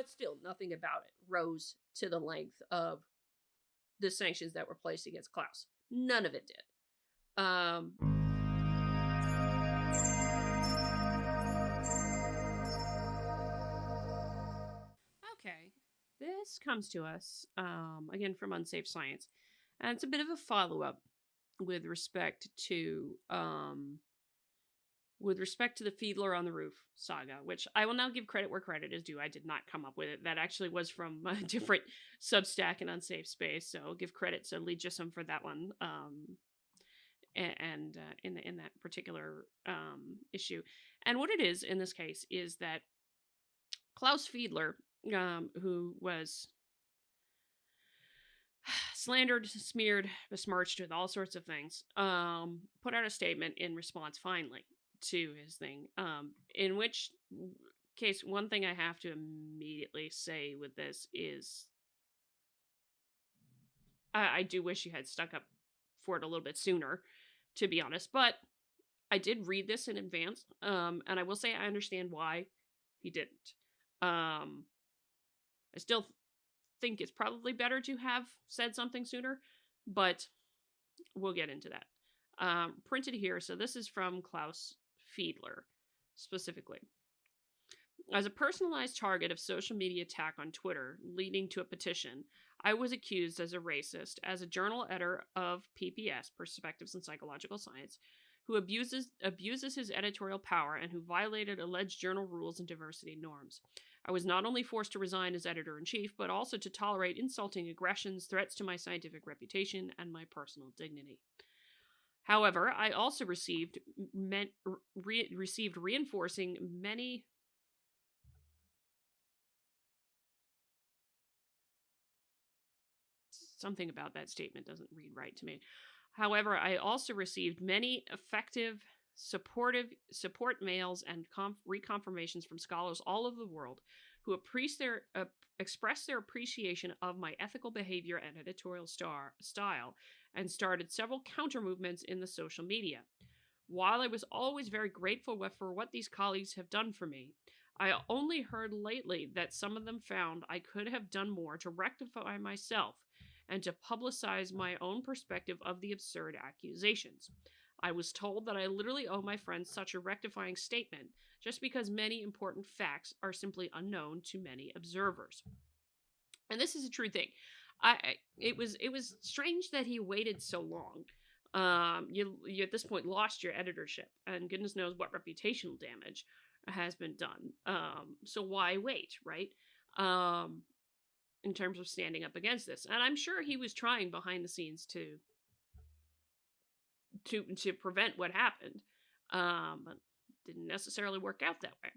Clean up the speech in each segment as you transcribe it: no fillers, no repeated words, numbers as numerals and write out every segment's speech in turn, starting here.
But still, nothing about it rose to the length of the sanctions that were placed against Klaus. None of it did. Okay, this comes to us again from Unsafe Science, and it's a bit of a follow-up with respect to the Fiedler on the Roof saga, which I will now give credit where credit is due. I did not come up with it. That actually was from a different Substack in Unsafe Space, so I'll give credit to Legism for that one. And in that particular issue, and what it is in this case is that Klaus Fiedler, who was slandered, smeared, besmirched with all sorts of things, put out a statement in response finally to his thing, in which case one thing I have to immediately say with this is I do wish you had stuck up for it a little bit sooner, to be honest, but I did read this in advance, and I will say I understand why he didn't. I still think it's probably better to have said something sooner, but we'll get into that. Printed here, so this is from Klaus Fiedler, specifically. As a personalized target of social media attack on Twitter, leading to a petition, I was accused as a racist, as a journal editor of PPS, Perspectives in Psychological Science, who abuses his editorial power and who violated alleged journal rules and diversity norms. I was not only forced to resign as editor-in-chief, but also to tolerate insulting aggressions, threats to my scientific reputation, and my personal dignity. However, I also received reinforcing many... Something about that statement doesn't read right to me. However, I also received many effective, support mails and reconfirmations from scholars all over the world who express their appreciation of my ethical behavior and editorial style and started several counter movements in the social media. While I was always very grateful for what these colleagues have done for me, I only heard lately that some of them found I could have done more to rectify myself and to publicize my own perspective of the absurd accusations. I was told that I literally owe my friends such a rectifying statement just because many important facts are simply unknown to many observers. And this is a true thing. It was strange that he waited so long. You at this point lost your editorship, and goodness knows what reputational damage has been done. So why wait, right? In terms of standing up against this. And I'm sure he was trying behind the scenes to prevent what happened, but didn't necessarily work out that way.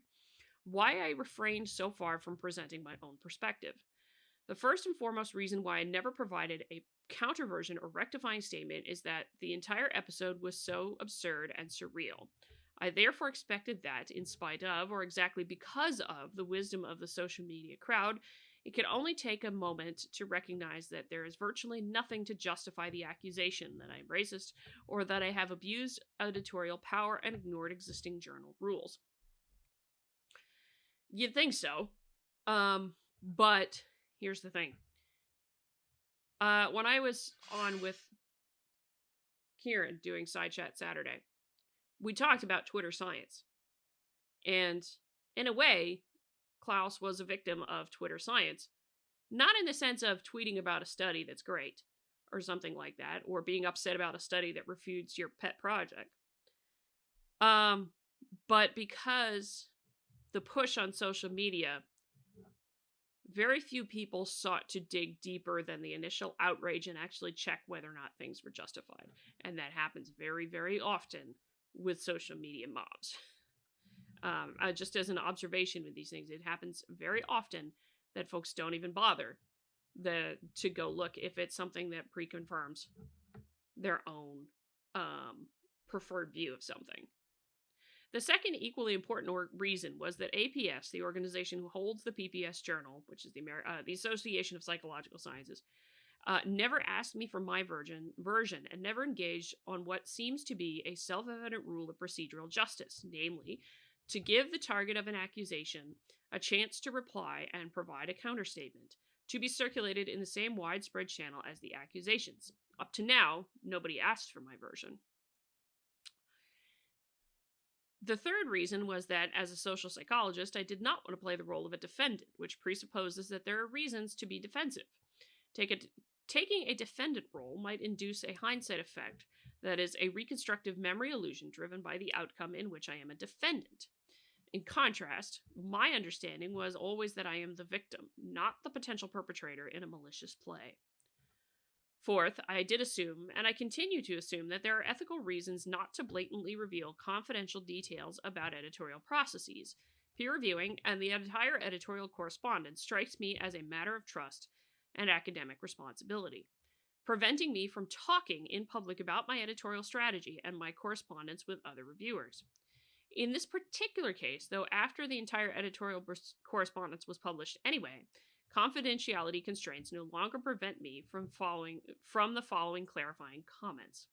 Why I refrained so far from presenting my own perspective. The first and foremost reason why I never provided a counterversion or rectifying statement is that the entire episode was so absurd and surreal. I therefore expected that, in spite of, or exactly because of, the wisdom of the social media crowd, it could only take a moment to recognize that there is virtually nothing to justify the accusation that I am racist or that I have abused editorial power and ignored existing journal rules. You'd think so, but here's the thing. When I was on with Kieran doing Side Chat Saturday, we talked about Twitter science. And in a way, Klaus was a victim of Twitter science. Not in the sense of tweeting about a study that's great, or something like that, or being upset about a study that refutes your pet project. But because the push on social media, very few people sought to dig deeper than the initial outrage and actually check whether or not things were justified. And that happens very, very often with social media mobs. Just as an observation with these things, it happens very often that folks don't even bother to go look if it's something that pre-confirms their own preferred view of something. The second equally important reason was that APS, the organization who holds the PPS journal, which is the Association of Psychological Sciences, never asked me for my version and never engaged on what seems to be a self-evident rule of procedural justice, namely, to give the target of an accusation a chance to reply and provide a counterstatement, to be circulated in the same widespread channel as the accusations. Up to now, nobody asked for my version. The third reason was that, as a social psychologist, I did not want to play the role of a defendant, which presupposes that there are reasons to be defensive. Taking a defendant role might induce a hindsight effect, that is, a reconstructive memory illusion driven by the outcome in which I am a defendant. In contrast, my understanding was always that I am the victim, not the potential perpetrator in a malicious play. Fourth, I did assume, and I continue to assume, that there are ethical reasons not to blatantly reveal confidential details about editorial processes. Peer reviewing and the entire editorial correspondence strikes me as a matter of trust and academic responsibility, preventing me from talking in public about my editorial strategy and my correspondence with other reviewers. In this particular case, though, after the entire editorial correspondence was published anyway, confidentiality constraints no longer prevent me from the following clarifying comments.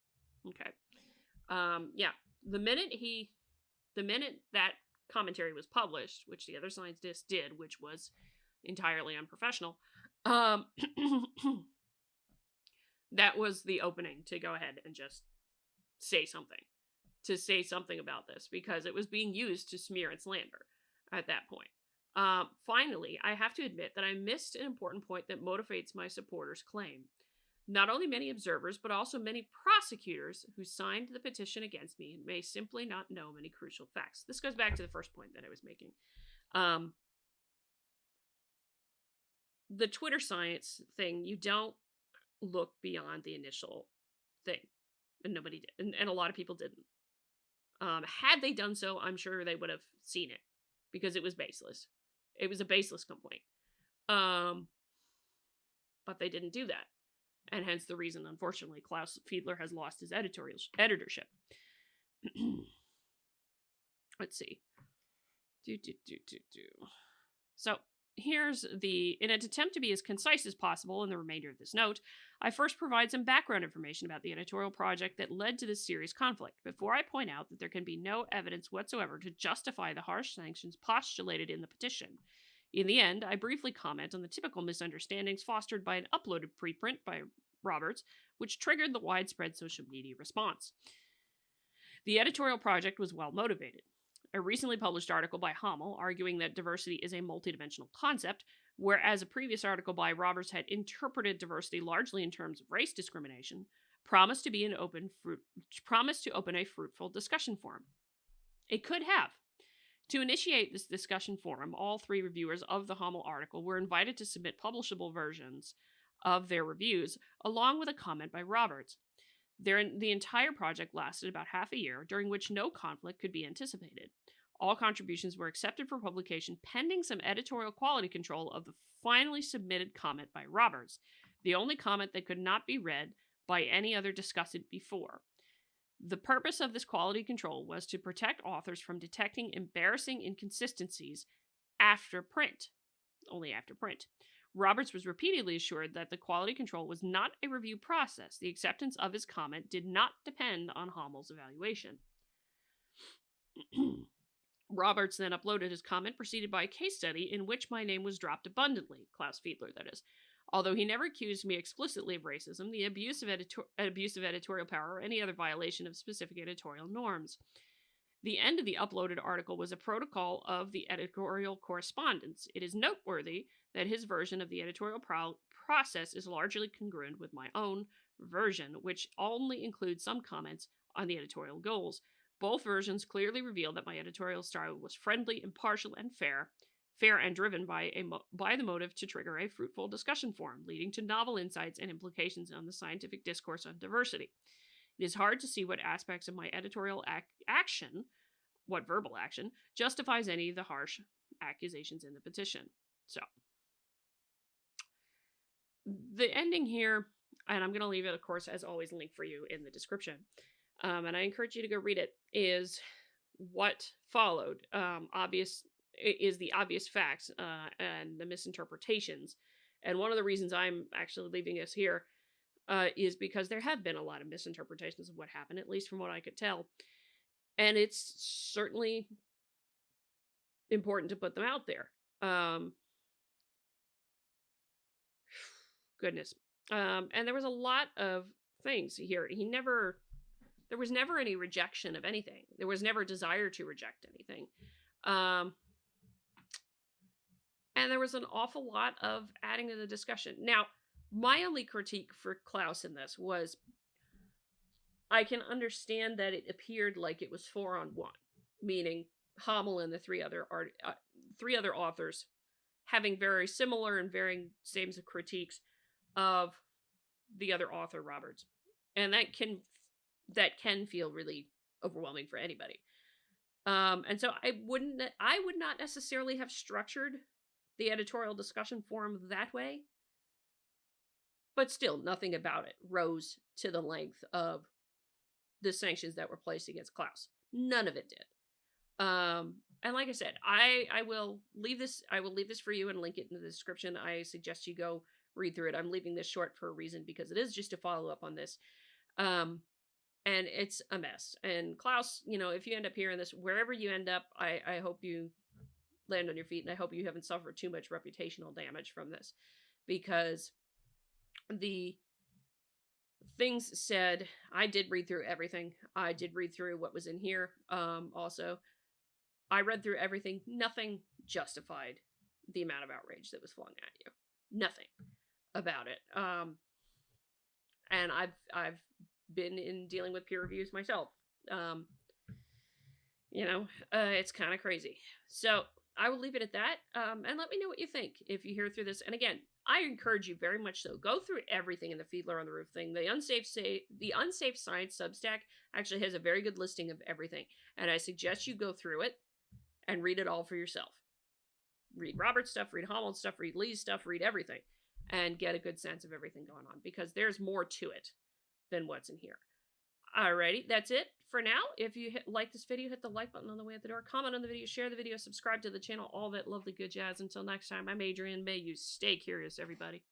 Okay. The minute that commentary was published, which the other scientists did, which was entirely unprofessional, that was the opening to go ahead and just say something about this, because it was being used to smear and slander at that point. Finally, I have to admit that I missed an important point that motivates my supporters' claim. Not only many observers, but also many prosecutors who signed the petition against me may simply not know many crucial facts. This goes back to the first point that I was making. The Twitter science thing, you don't look beyond the initial thing. And nobody did. And a lot of people didn't. Had they done so, I'm sure they would have seen it, because it was baseless. It was a baseless complaint. But they didn't do that. And hence the reason, unfortunately, Klaus Fiedler has lost his editorship. Let's see. So, in an attempt to be as concise as possible in the remainder of this note, I first provide some background information about the editorial project that led to this serious conflict, before I point out that there can be no evidence whatsoever to justify the harsh sanctions postulated in the petition. In the end, I briefly comment on the typical misunderstandings fostered by an uploaded preprint by Roberts, which triggered the widespread social media response. The editorial project was well motivated. A recently published article by Hamel arguing that diversity is a multidimensional concept, whereas a previous article by Roberts had interpreted diversity largely in terms of race discrimination, promised to open a fruitful discussion forum. It could have. To initiate this discussion forum, all three reviewers of the Hamel article were invited to submit publishable versions of their reviews, along with a comment by Roberts. The entire project lasted about half a year, during which no conflict could be anticipated. All contributions were accepted for publication pending some editorial quality control of the finally submitted comment by Roberts, the only comment that could not be read by any other discussant before. The purpose of this quality control was to protect authors from detecting embarrassing inconsistencies after print, only after print. Roberts was repeatedly assured that the quality control was not a review process. The acceptance of his comment did not depend on Hamel's evaluation. Roberts then uploaded his comment, preceded by a case study in which my name was dropped abundantly, Klaus Fiedler, that is. Although he never accused me explicitly of racism, the abuse of editorial power, or any other violation of specific editorial norms. The end of the uploaded article was a protocol of the editorial correspondence. It is noteworthy that his version of the editorial process is largely congruent with my own version, which only includes some comments on the editorial goals. Both versions clearly reveal that my editorial style was friendly, impartial, and fair and driven by the motive to trigger a fruitful discussion forum, leading to novel insights and implications on the scientific discourse on diversity. It is hard to see what aspects of my editorial verbal action, justifies any of the harsh accusations in the petition. So, the ending here, and I'm going to leave it, of course, as always, link for you in the description, and I encourage you to go read it, is what followed. The obvious facts and the misinterpretations. And one of the reasons I'm actually leaving this here is because there have been a lot of misinterpretations of what happened, at least from what I could tell. And it's certainly important to put them out there. Um, goodness. And there was a lot of things here. There was never any rejection of anything. There was never a desire to reject anything. Um, and there was an awful lot of adding to the discussion. Now, my only critique for Klaus in this was I can understand that it appeared like it was 4-on-1, meaning Hamel and the three other authors having very similar and varying themes of critiques of the other author, Roberts, and that can feel really overwhelming for anybody. And so I would not necessarily have structured the editorial discussion forum that way, but still, nothing about it rose to the length of the sanctions that were placed against Klaus. None of it did. And like I said, I will leave this for you and link it in the description. I suggest you go read through it. I'm leaving this short for a reason because it is just a follow up on this. And it's a mess. And Klaus, if you end up hearing this, wherever you end up, I hope you land on your feet, and I hope you haven't suffered too much reputational damage from this, because the things said, I did read through everything. I did read through what was in here. Also, I read through everything. Nothing justified the amount of outrage that was flung at you. Nothing about it. And I've been in dealing with peer reviews myself. It's kind of crazy. So I will leave it at that. And let me know what you think if you hear through this. And again, I encourage you very much so. Go through everything in the Fiedler on the Roof thing. The Unsafe Science Substack actually has a very good listing of everything. And I suggest you go through it and read it all for yourself. Read Robert's stuff, read Hamel's stuff, read Lee's stuff, read everything. And get a good sense of everything going on. Because there's more to it than what's in here. Alrighty, that's it for now. If you like this video, hit the like button on the way out the door. Comment on the video, share the video, subscribe to the channel, all that lovely good jazz. Until next time, I'm Adrian. May you stay curious, everybody.